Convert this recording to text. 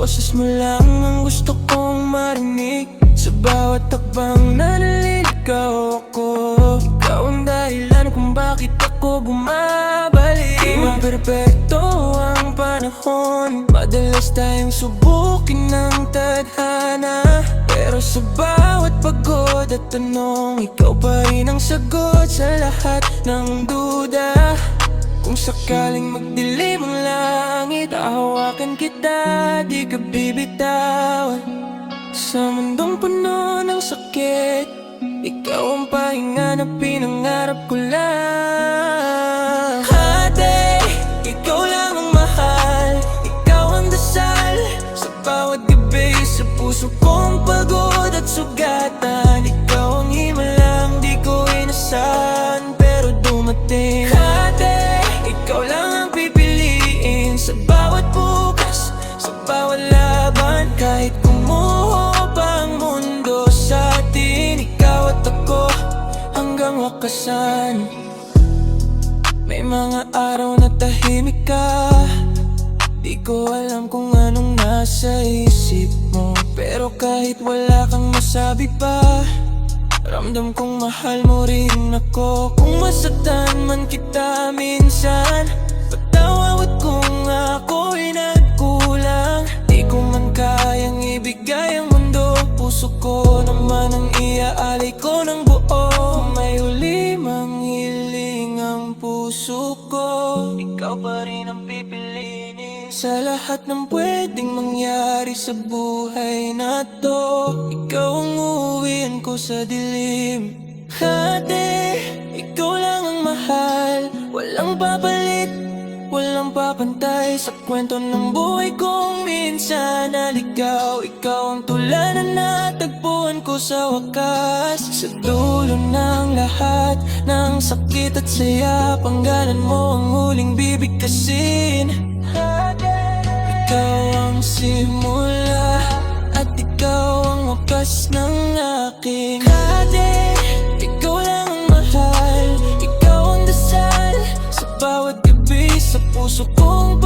Boses mo lang ang gusto kong marinig. Sa bawat takbang na naliligaw ako. Ikaw ang dahilan kung bakit ako bumabalik. Di man perpekto ang panahon, madalas tayong subukin ng tadhana. Pero sa bawat pagod at tanong, ikaw pa rin ang sagot sa lahat ng duda. Kung sakaling magdilim ang langit, hahawakan kita, di ka bibitawan. Sa mundong puno ng sakit, ikaw ang pahinga na pinangarap ko lang. Ate, ikaw lang ang mahal, ikaw ang dasal sa bawat gabi. Sa puso kong pagod at sugatan, ikaw ang himalang di ko inasahan, pero dumating. Ate, ikaw lang ang pipiliin sa bawat bukas, sa bawat laban. Kahit kumuho pa ang mundo sa atin, ikaw at ako hanggang wakasan. May mga araw na tahimik ka, di ko alam kung anong nasa isip mo. Pero kahit wala kang masabi pa, ramdam kong mahal mo rin ako. Kung masaktan man kita minsan, patawad kung ako'y nagkulang. Di ko man kayang ibigay ang mundo, puso ko naman ang iaalay ko ng buo. May huli mang hiling ang puso ko, ikaw pa rin ang pipiliin. Sa lahat ng pwedeng mangyari sa buhay na to, ikaw ang uuwian ko sa dilim. Ate, ikaw lang ang mahal, walang papalit, walang papantay sa kwento ng buhay kong minsan naligaw. Ikaw ang tula na natagpuan ko sa wakas. Sa dulo ng lahat ng sakit at saya, panggalan mo ang huling bibigkasin. Ikaw ang simula at ikaw ang wakas ng aking. Ate, ikaw lang ang mahal, ikaw ang dasal sa bawat gabi. Sa puso kong